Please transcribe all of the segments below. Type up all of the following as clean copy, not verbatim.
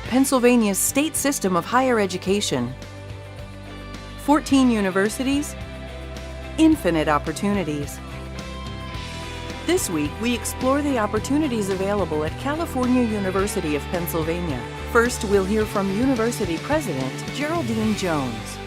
Pennsylvania's state system of higher education. 14 universities, infinite opportunities. This week, we explore the opportunities available at California University of Pennsylvania. First, we'll hear from University President Geraldine Jones.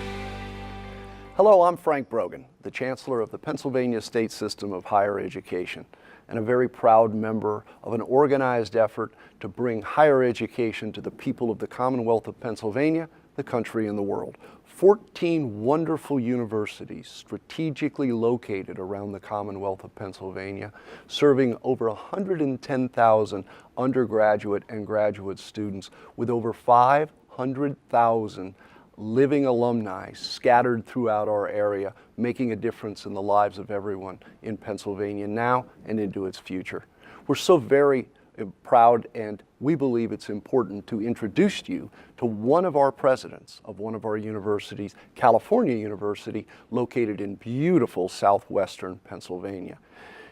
Hello, I'm Frank Brogan, the Chancellor of the Pennsylvania State System of Higher Education, and a very proud member of an organized effort to bring higher education to the people of the Commonwealth of Pennsylvania, the country, and the world. 14 wonderful universities strategically located around the Commonwealth of Pennsylvania, serving over 110,000 undergraduate and graduate students with over 500,000 living alumni scattered throughout our area, making a difference in the lives of everyone in Pennsylvania now and into its future. We're so very proud, and we believe it's important to introduce you to one of our presidents of one of our universities, California University, located in beautiful southwestern Pennsylvania.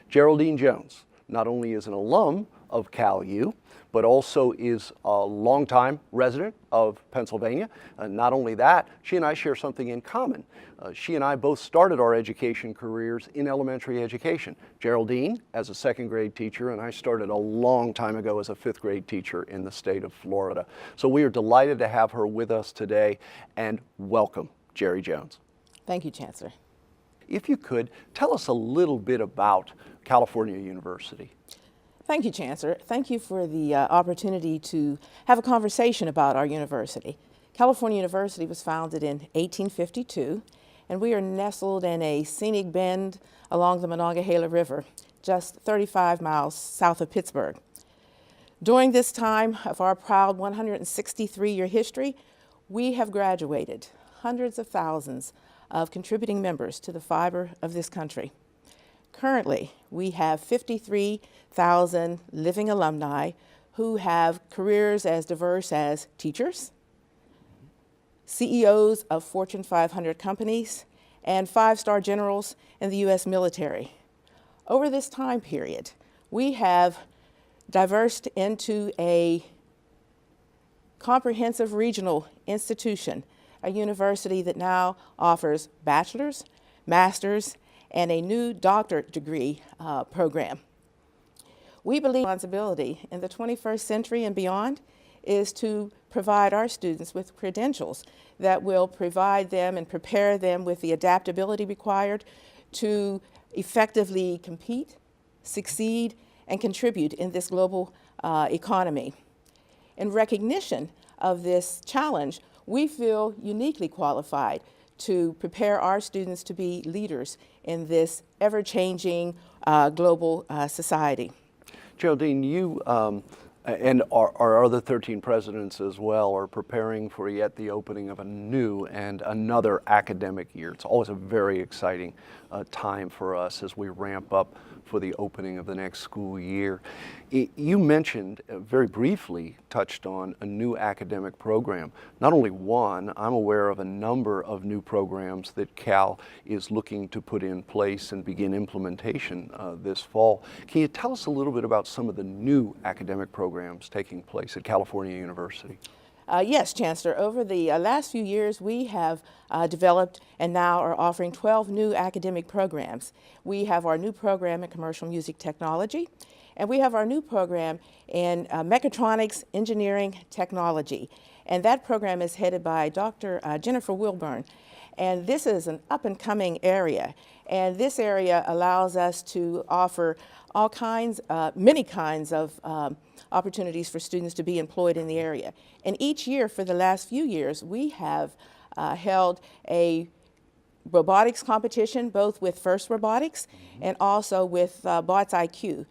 Geraldine Jones not only is an alum of CalU, but also is a longtime resident of Pennsylvania. Not only that, she and I share something in common. She and I both started our education careers in elementary education. Geraldine as a second grade teacher, and I started a long time ago as a fifth grade teacher in the state of Florida. So we are delighted to have her with us today, and welcome, Jerry Jones. Thank you, Chancellor. If you could, tell us a little bit about California University. Thank you, Chancellor. Thank you for the opportunity to have a conversation about our university. California University was founded in 1852, and we are nestled in a scenic bend along the Monongahela River, just 35 miles south of Pittsburgh. During this time of our proud 163-year history, we have graduated hundreds of thousands of contributing members to the fiber of this country. Currently, we have 53,000 living alumni who have careers as diverse as teachers, CEOs of Fortune 500 companies, and five-star generals in the U.S. military. Over this time period, we have diversed into a comprehensive regional institution, a university that now offers bachelor's, master's, and a new doctorate degree program. We believe responsibility in the 21st century and beyond is to provide our students with credentials that will provide them and prepare them with the adaptability required to effectively compete, succeed, and contribute in this global economy. In recognition of this challenge, we feel uniquely qualified to prepare our students to be leaders in this ever-changing global society. Geraldine, you and our other 13 presidents as well are preparing for yet the opening of a new and another academic year. It's always a very exciting time for us as we ramp up for the opening of the next school year. You mentioned, very briefly, touched on a new academic program. Not only one, I'm aware of a number of new programs that Cal is looking to put in place and begin implementation this fall. Can you tell us a little bit about some of the new academic programs taking place at California University? Yes, Chancellor. Over the last few years, we have developed and now are offering 12 new academic programs. We have our new program in commercial music technology, and we have our new program in mechatronics engineering technology. And that program is headed by Dr. Jennifer Wilburn. And this is an up-and-coming area. And this area allows us to offer all kinds, many kinds of opportunities for students to be employed in the area. And each year for the last few years, we have held a robotics competition, both with FIRST Robotics and also with Bots IQ.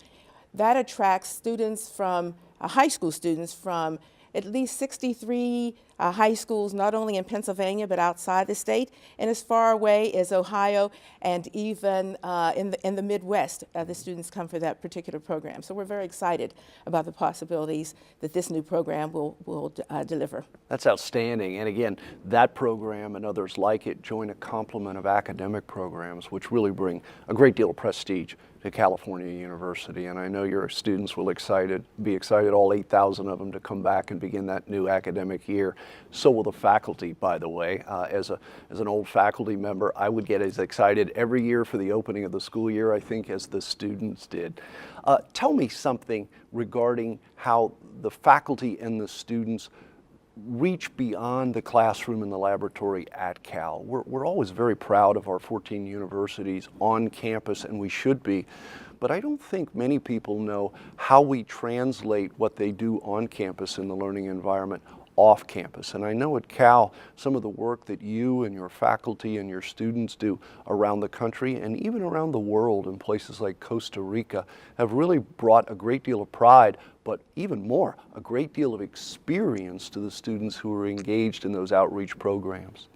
That attracts students from, high school students from at least 63 high schools not only in Pennsylvania but outside the state, and as far away as Ohio and even in the Midwest. The students come for that particular program. So we're very excited about the possibilities that this new program will deliver. That's outstanding. And again, that program and others like it join a complement of academic programs which really bring a great deal of prestige to California University. And I know your students will be excited, all 8,000 of them, to come back and begin that new academic year. So will the faculty, by the way. As an old faculty member, I would get as excited every year for the opening of the school year, I think, as the students did. Tell me something regarding how the faculty and the students reach beyond the classroom and the laboratory at Cal. We're always very proud of our 14 universities on campus, and we should be, but I don't think many people know how we translate what they do on campus in the learning environment off campus. And I know at Cal, some of the work that you and your faculty and your students do around the country and even around the world in places like Costa Rica have really brought a great deal of pride, but even more, a great deal of experience to the students who are engaged in those outreach programs.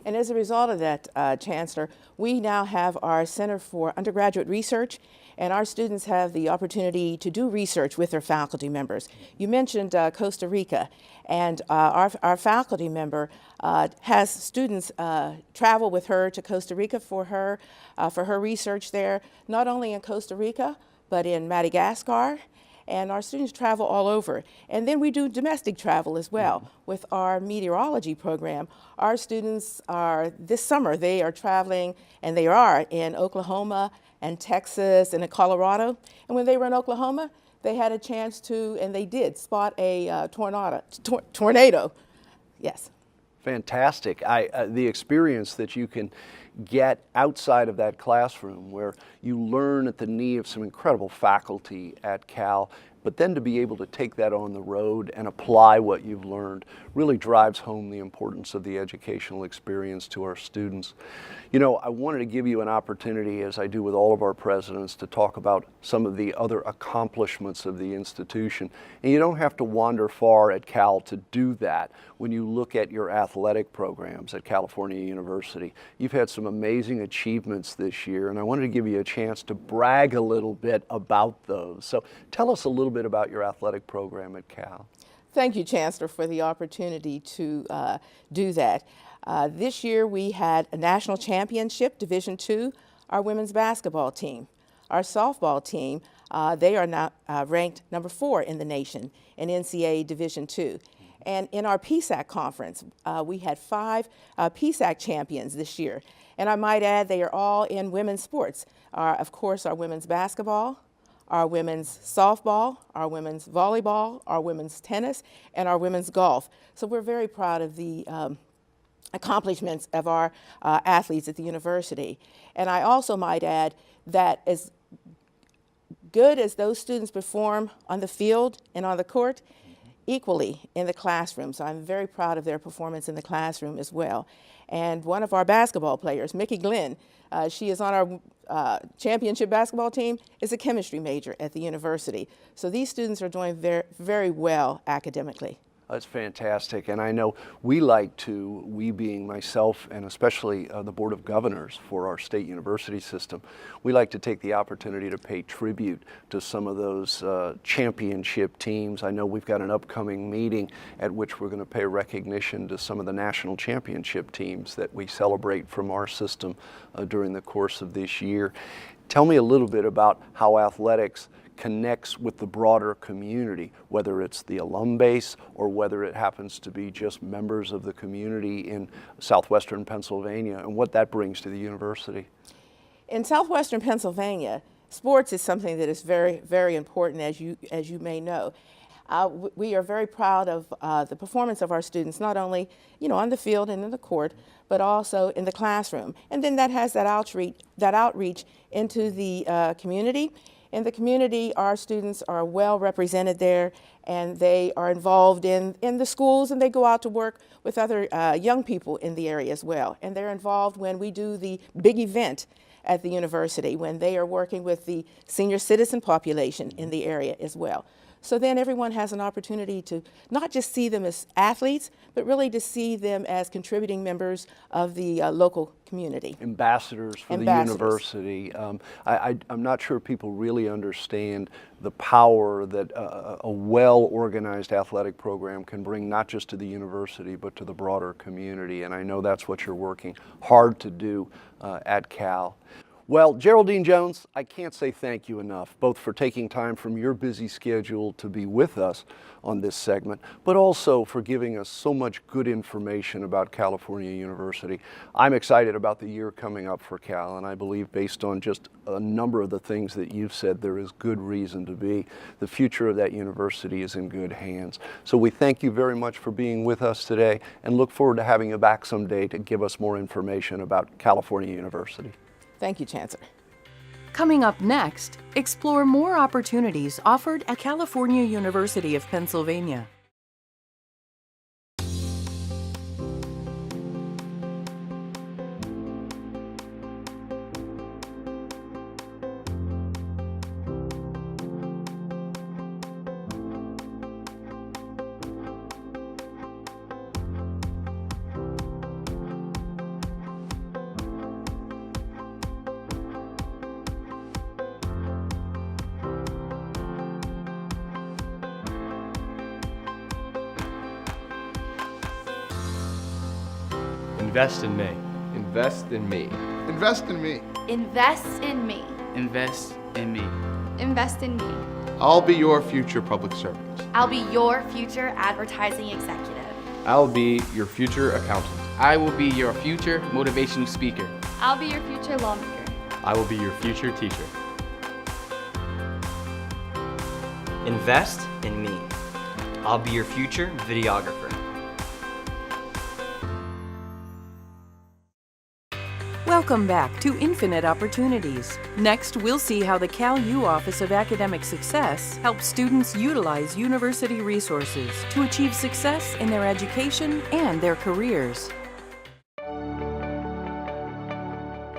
And as a result of that, Chancellor, we now have our Center for Undergraduate Research, and our students have the opportunity to do research with their faculty members. You mentioned Costa Rica, and our faculty member has students travel with her to Costa Rica for her research there, not only in Costa Rica, but in Madagascar. And our students travel all over. And then we do domestic travel as well with our meteorology program. Our students this summer, they are traveling, and they are in Oklahoma and Texas and in Colorado. And when they were in Oklahoma, they had a chance to, and they did, spot a tornado. Yes. Fantastic. The experience that you can get outside of that classroom, where you learn at the knee of some incredible faculty at Cal, but then to be able to take that on the road and apply what you've learned really drives home the importance of the educational experience to our students. You know, I wanted to give you an opportunity, as I do with all of our presidents, to talk about some of the other accomplishments of the institution. And you don't have to wander far at Cal to do that. When you look at your athletic programs at California University, you've had some amazing achievements this year, and I wanted to give you a chance to brag a little bit about those. So tell us a little bit about your athletic program at Cal. Thank you, Chancellor, for the opportunity to do that. This year we had a national championship, Division II, our women's basketball team. Our softball team, they are now ranked number 4 in the nation in NCAA Division II. And in our PSAC conference, we had 5 PSAC champions this year. And I might add, they are all in women's sports. Of course, our women's basketball, our women's softball, our women's volleyball, our women's tennis, and our women's golf. So we're very proud of the accomplishments of our athletes at the university. And I also might add that as good as those students perform on the field and on the court, equally in the classroom. So I'm very proud of their performance in the classroom as well. And one of our basketball players, Mickey Glenn, she is on our championship basketball team, is a chemistry major at the university. So these students are doing very, very well academically. That's fantastic, and I know we being myself and especially the Board of Governors for our state university system, we like to take the opportunity to pay tribute to some of those championship teams. I know we've got an upcoming meeting at which we're going to pay recognition to some of the national championship teams that we celebrate from our system during the course of this year. Tell me a little bit about how athletics connects with the broader community, whether it's the alum base or whether it happens to be just members of the community in southwestern Pennsylvania, and what that brings to the university. In southwestern Pennsylvania, sports is something that is very, very important, as you may know. We are very proud of the performance of our students, not only on the field and in the court, but also in the classroom. And then that has that outreach into the community. In the community, our students are well represented there, and they are involved in the schools, and they go out to work with other young people in the area as well. And they're involved when we do the big event at the university, when they are working with the senior citizen population in the area as well. So then everyone has an opportunity to not just see them as athletes, but really to see them as contributing members of the local community. Ambassadors for the university. I'm not sure people really understand the power that a well-organized athletic program can bring, not just to the university, but to the broader community. And I know that's what you're working hard to do at Cal. Well, Geraldine Jones, I can't say thank you enough, both for taking time from your busy schedule to be with us on this segment, but also for giving us so much good information about California University. I'm excited about the year coming up for Cal, and I believe based on just a number of the things that you've said, there is good reason to be. The future of that university is in good hands. So we thank you very much for being with us today and look forward to having you back someday to give us more information about California University. Thank you, Chancellor. Coming up next, explore more opportunities offered at California University of Pennsylvania. Invest in me. Invest in me. Invest in me. Invest in me. Invest in me. Invest in me. I'll be your future public servant. I'll be your future advertising executive. I'll be your future accountant. I will be your future motivational speaker. I'll be your future lawmaker. I will be your future teacher. Invest in me. I'll be your future videographer. Welcome back to Infinite Opportunities. Next, we'll see how the Cal U Office of Academic Success helps students utilize university resources to achieve success in their education and their careers.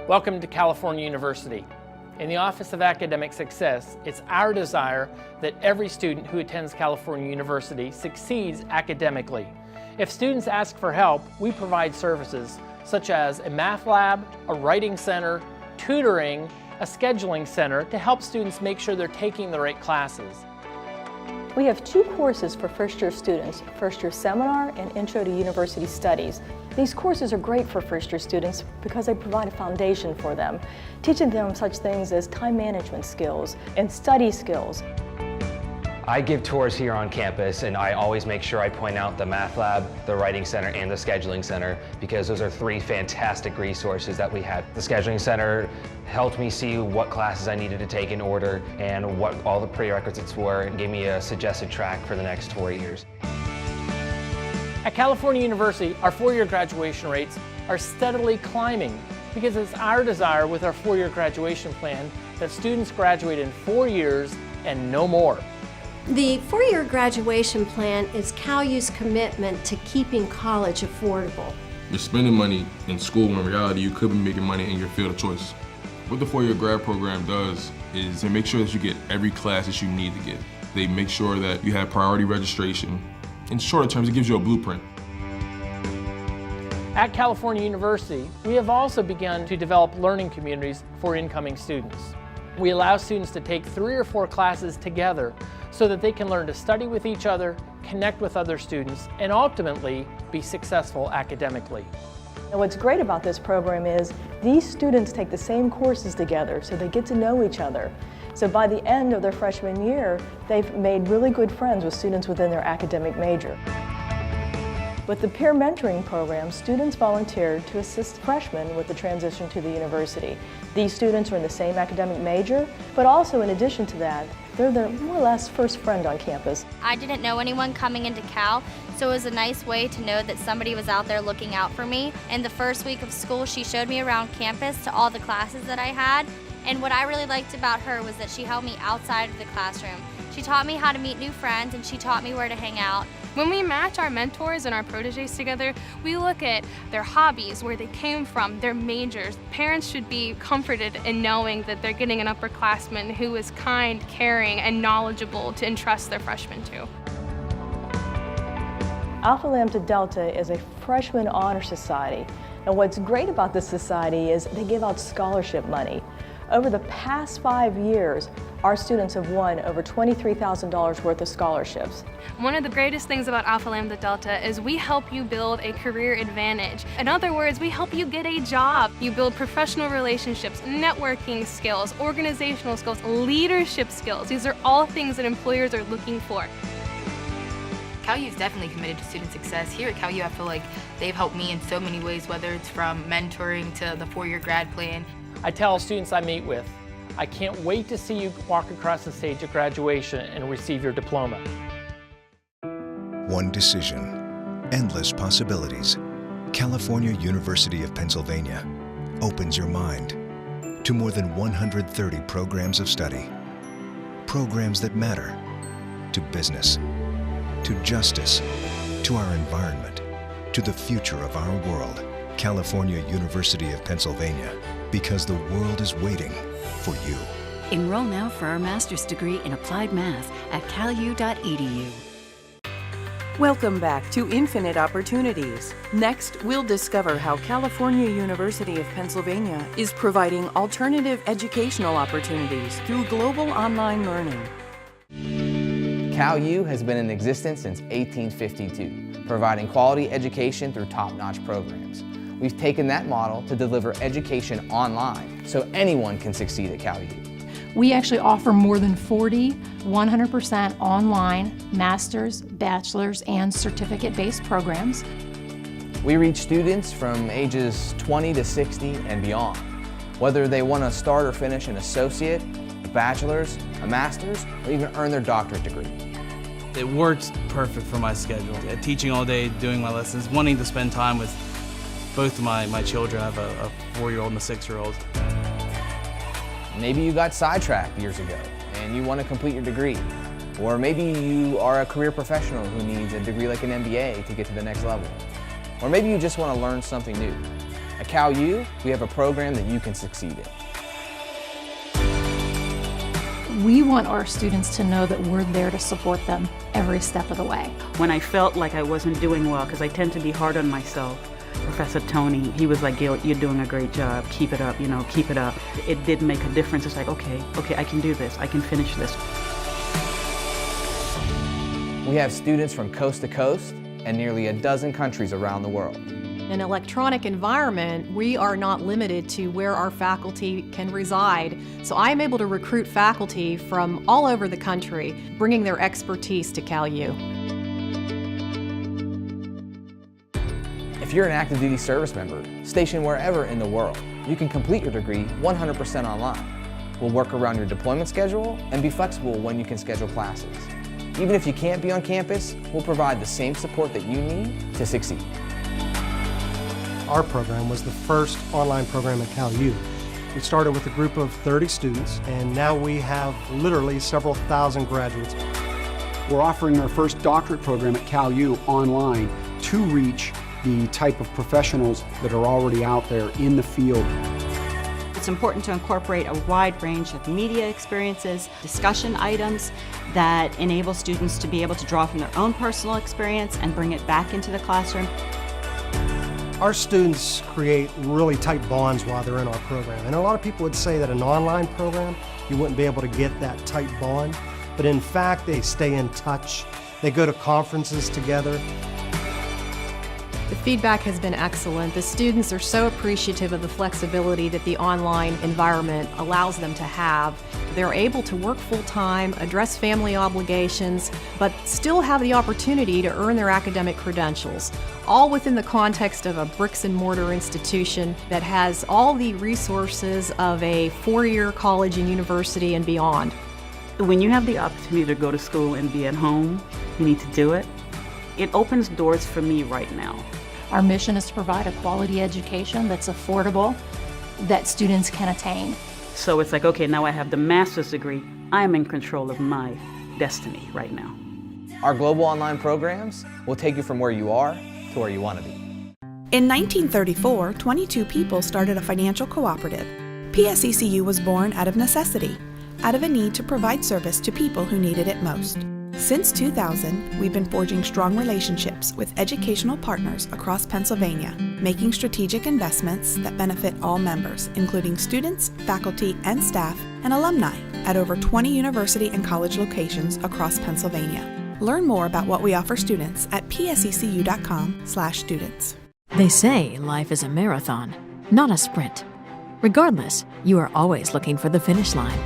Welcome to California University. In the Office of Academic Success, it's our desire that every student who attends California University succeeds academically. If students ask for help, we provide services such as a math lab, a writing center, tutoring, a scheduling center to help students make sure they're taking the right classes. We have 2 courses for first-year students, First-Year Seminar and Intro to University Studies. These courses are great for first-year students because they provide a foundation for them, teaching them such things as time management skills and study skills. I give tours here on campus, and I always make sure I point out the Math Lab, the Writing Center, and the Scheduling Center, because those are 3 fantastic resources that we have. The Scheduling Center helped me see what classes I needed to take in order and what all the prerequisites were, and gave me a suggested track for the next 4 years. At California University, our 4-year graduation rates are steadily climbing because it's our desire with our 4-year graduation plan that students graduate in 4 years and no more. The 4-year graduation plan is Cal U's commitment to keeping college affordable. You're spending money in school when in reality you could be making money in your field of choice. What the 4-year grad program does is they make sure that you get every class that you need to get. They make sure that you have priority registration. In shorter terms, it gives you a blueprint. At California University, we have also begun to develop learning communities for incoming students. We allow students to take 3 or 4 classes together so that they can learn to study with each other, connect with other students, and ultimately be successful academically. And what's great about this program is these students take the same courses together, so they get to know each other. So by the end of their freshman year, they've made really good friends with students within their academic major. With the peer mentoring program, students volunteer to assist freshmen with the transition to the university. These students are in the same academic major, but also in addition to that, they're their more or less first friend on campus. I didn't know anyone coming into Cal, so it was a nice way to know that somebody was out there looking out for me. And the first week of school, she showed me around campus to all the classes that I had. And what I really liked about her was that she helped me outside of the classroom. She taught me how to meet new friends, and she taught me where to hang out. When we match our mentors and our proteges together, we look at their hobbies, where they came from, their majors. Parents should be comforted in knowing that they're getting an upperclassman who is kind, caring, and knowledgeable to entrust their freshmen to. Alpha Lambda Delta is a freshman honor society. And what's great about this society is they give out scholarship money. Over the past 5 years, our students have won over $23,000 worth of scholarships. One of the greatest things about Alpha Lambda Delta is we help you build a career advantage. In other words, we help you get a job. You build professional relationships, networking skills, organizational skills, leadership skills. These are all things that employers are looking for. CalU is definitely committed to student success. Here at CalU, I feel like they've helped me in so many ways, whether it's from mentoring to the 4-year grad plan. I tell students I meet with, I can't wait to see you walk across the stage at graduation and receive your diploma. One decision, endless possibilities. California University of Pennsylvania opens your mind to more than 130 programs of study. Programs that matter to business, to justice, to our environment, to the future of our world. California University of Pennsylvania, because the world is waiting for you. Enroll now for our master's degree in applied math at calu.edu. Welcome back to Infinite Opportunities. Next, we'll discover how California University of Pennsylvania is providing alternative educational opportunities through global online learning. CalU has been in existence since 1852, providing quality education through top-notch programs. We've taken that model to deliver education online so anyone can succeed at CalU. We actually offer more than 40 100% online master's, bachelor's, and certificate-based programs. We reach students from ages 20 to 60 and beyond, whether they want to start or finish an associate, a bachelor's, a master's, or even earn their doctorate degree. It works perfect for my schedule. Teaching all day, doing my lessons, wanting to spend time with both of my children. I have a 4-year-old and a 6-year-old. Maybe you got sidetracked years ago and you want to complete your degree. Or maybe you are a career professional who needs a degree like an MBA to get to the next level. Or maybe you just want to learn something new. At CalU, we have a program that you can succeed in. We want our students to know that we're there to support them every step of the way. When I felt like I wasn't doing well, because I tend to be hard on myself, Professor Tony, he was like, Gail, you're doing a great job. Keep it up, keep it up. It did make a difference. It's like, okay, I can do this. I can finish this. We have students from coast to coast and nearly a dozen countries around the world. In an electronic environment, we are not limited to where our faculty can reside. So I'm able to recruit faculty from all over the country, bringing their expertise to CalU. If you're an active duty service member, stationed wherever in the world, you can complete your degree 100% online. We'll work around your deployment schedule and be flexible when you can schedule classes. Even if you can't be on campus, we'll provide the same support that you need to succeed. Our program was the first online program at CalU. We started with a group of 30 students, and now we have literally several thousand graduates. We're offering our first doctorate program at CalU online to reach the type of professionals that are already out there in the field. It's important to incorporate a wide range of media experiences, discussion items that enable students to be able to draw from their own personal experience and bring it back into the classroom. Our students create really tight bonds while they're in our program. And a lot of people would say that an online program, you wouldn't be able to get that tight bond. But in fact, they stay in touch. They go to conferences together. The feedback has been excellent. The students are so appreciative of the flexibility that the online environment allows them to have. They're able to work full-time, address family obligations, but still have the opportunity to earn their academic credentials, all within the context of a bricks-and-mortar institution that has all the resources of a 4-year college and university and beyond. When you have the opportunity to go to school and be at home, you need to do it. It opens doors for me right now. Our mission is to provide a quality education that's affordable, that students can attain. So it's like, okay, now I have the master's degree. I'm in control of my destiny right now. Our global online programs will take you from where you are to where you want to be. In 1934, 22 people started a financial cooperative. PSECU was born out of necessity, out of a need to provide service to people who needed it most. Since 2000, we've been forging strong relationships with educational partners across Pennsylvania, making strategic investments that benefit all members, including students, faculty, and staff, and alumni at over 20 university and college locations across Pennsylvania. Learn more about what we offer students at psecu.com/students. They say life is a marathon, not a sprint. Regardless, you are always looking for the finish line.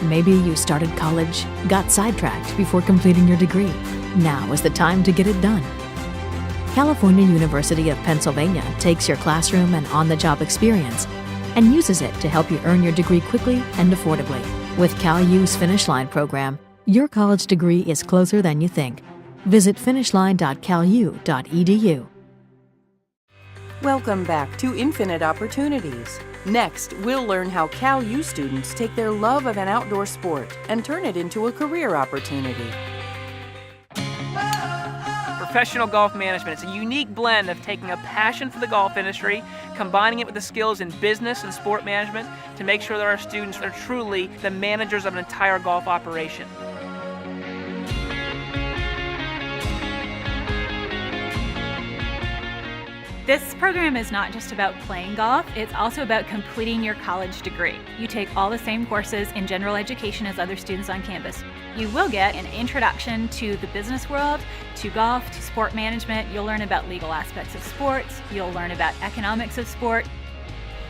Maybe you started college, got sidetracked before completing your degree. Now is the time to get it done. California University of Pennsylvania takes your classroom and on-the-job experience and uses it to help you earn your degree quickly and affordably. With CalU's Finish Line program, your college degree is closer than you think. Visit finishline.calu.edu. Welcome back to Infinite Opportunities. Next, we'll learn how CalU students take their love of an outdoor sport and turn it into a career opportunity. Professional golf management. It's a unique blend of taking a passion for the golf industry, combining it with the skills in business and sport management to make sure that our students are truly the managers of an entire golf operation. This program is not just about playing golf, it's also about completing your college degree. You take all the same courses in general education as other students on campus. You will get an introduction to the business world, to golf, to sport management. You'll learn about legal aspects of sports. You'll learn about economics of sport.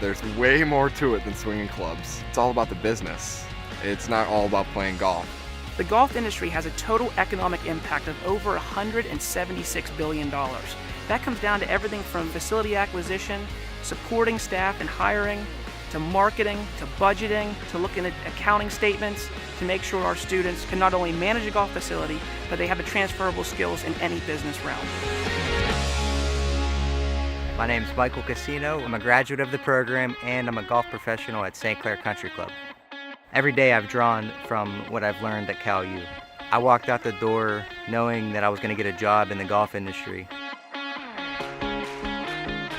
There's way more to it than swinging clubs. It's all about the business. It's not all about playing golf. The golf industry has a total economic impact of over $176 billion. That comes down to everything from facility acquisition, supporting staff and hiring, to marketing, to budgeting, to looking at accounting statements, to make sure our students can not only manage a golf facility, but they have the transferable skills in any business realm. My name is Michael Casino. I'm a graduate of the program and I'm a golf professional at St. Clair Country Club. Every day I've drawn from what I've learned at CalU. I walked out the door knowing that I was going to get a job in the golf industry.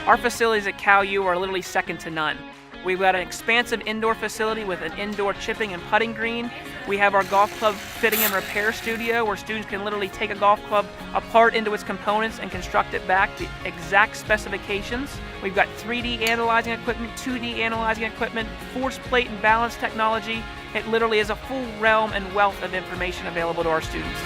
Our facilities at CalU are literally second to none. We've got an expansive indoor facility with an indoor chipping and putting green. We have our golf club fitting and repair studio where students can literally take a golf club apart into its components and construct it back to exact specifications. We've got 3D analyzing equipment, 2D analyzing equipment, force plate and balance technology. It literally is a full realm and wealth of information available to our students.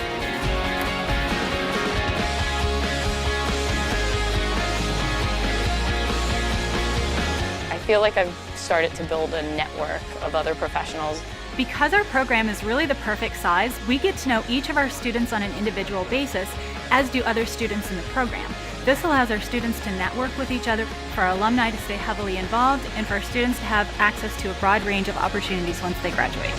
I feel like I've started to build a network of other professionals. Because our program is really the perfect size, we get to know each of our students on an individual basis, as do other students in the program. This allows our students to network with each other, for our alumni to stay heavily involved, and for our students to have access to a broad range of opportunities once they graduate.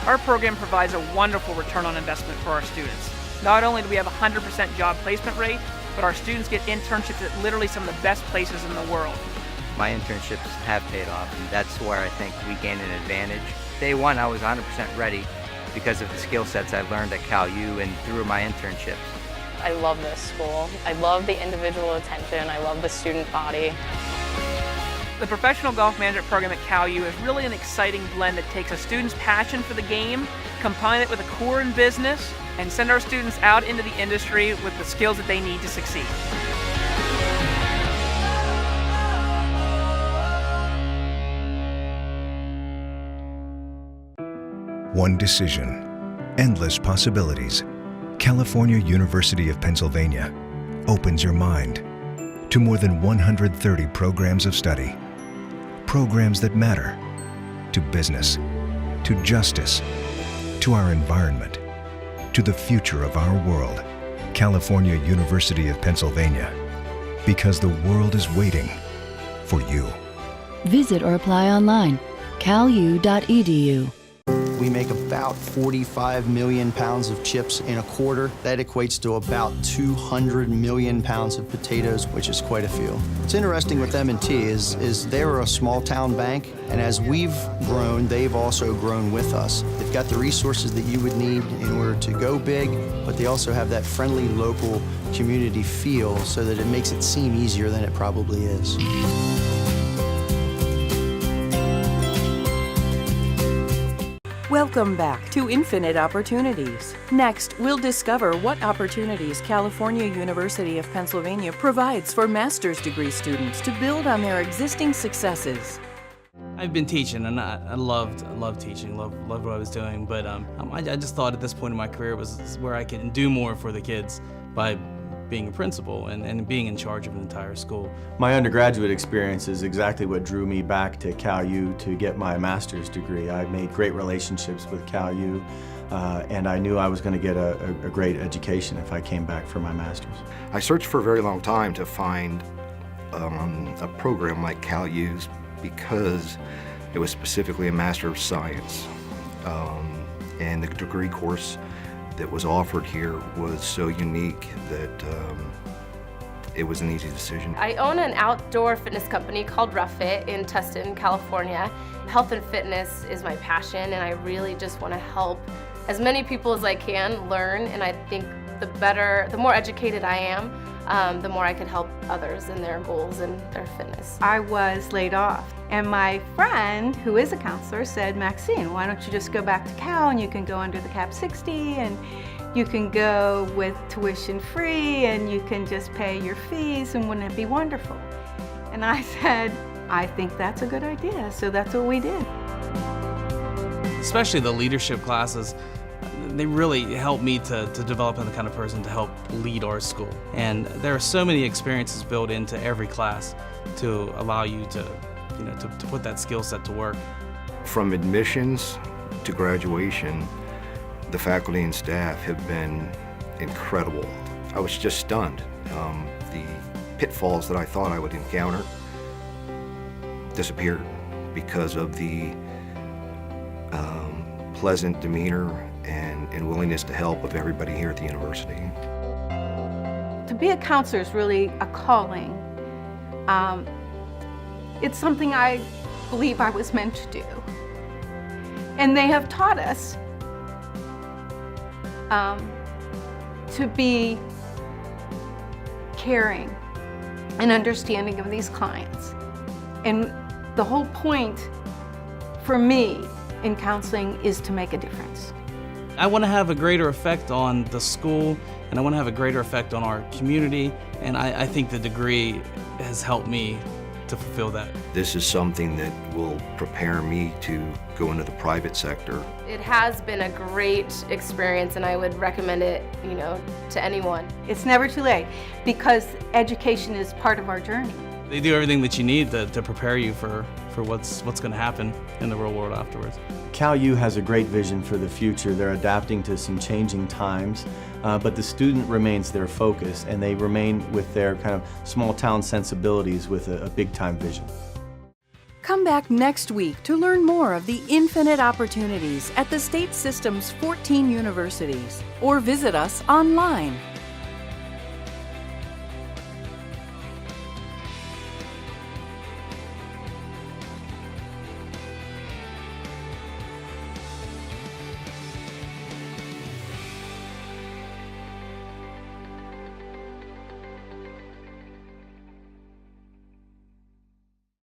Our program provides a wonderful return on investment for our students. Not only do we have a 100% job placement rate, but our students get internships at literally some of the best places in the world. My internships have paid off, and that's where I think we gain an advantage. Day one, I was 100% ready because of the skill sets I learned at CalU and through my internships. I love this school. I love the individual attention. I love the student body. The Professional Golf Management program at CalU is really an exciting blend that takes a student's passion for the game, combine it with a core in business, and send our students out into the industry with the skills that they need to succeed. One decision, endless possibilities. California University of Pennsylvania opens your mind to more than 130 programs of study. Programs that matter to business, to justice, to our environment, to the future of our world. California University of Pennsylvania, because the world is waiting for you. Visit or apply online, calu.edu. We make about 45 million pounds of chips in a quarter. That equates to about 200 million pounds of potatoes, which is quite a few. What's interesting with M&T is they're a small town bank, and as we've grown, they've also grown with us. They've got the resources that you would need in order to go big, but they also have that friendly local community feel so that it makes it seem easier than it probably is. Welcome back to Infinite Opportunities. Next, we'll discover what opportunities California University of Pennsylvania provides for master's degree students to build on their existing successes. I've been teaching, and I loved teaching, loved what I was doing, but I just thought at this point in my career was where I can do more for the kids by being a principal and being in charge of an entire school. My undergraduate experience is exactly what drew me back to Cal U to get my master's degree. I made great relationships with Cal U, and I knew I was going to get a great education if I came back for my master's. I searched for a very long time to find a program like Cal U's because it was specifically a Master of Science, and the degree course that was offered here was so unique that it was an easy decision. I own an outdoor fitness company called Rough Fit in Tustin, California. Health and fitness is my passion, and I really just want to help as many people as I can learn, and I think the more educated I am, the more I could help others in their goals and their fitness. I was laid off, and my friend, who is a counselor, said, Maxine, why don't you just go back to Cal and you can go under the Cap 60 and you can go with tuition free and you can just pay your fees, and wouldn't it be wonderful? And I said, I think that's a good idea, so that's what we did. Especially the leadership classes, they really helped me to develop into the kind of person to help lead our school. And there are so many experiences built into every class to allow you to put that skill set to work. From admissions to graduation, the faculty and staff have been incredible. I was just stunned. The pitfalls that I thought I would encounter disappeared because of the pleasant demeanor and willingness to help of everybody here at the university. To be a counselor is really a calling. It's something I believe I was meant to do. And they have taught us to be caring and understanding of these clients. And the whole point for me in counseling is to make a difference. I want to have a greater effect on the school, and I want to have a greater effect on our community, and I think the degree has helped me to fulfill that. This is something that will prepare me to go into the private sector. It has been a great experience, and I would recommend it, to anyone. It's never too late, because education is part of our journey. They do everything that you need to prepare you for what's going to happen in the real world afterwards. Cal U has a great vision for the future. They're adapting to some changing times, but the student remains their focus, and they remain with their kind of small town sensibilities with a big time vision. Come back next week to learn more of the infinite opportunities at the state system's 14 universities, or visit us online.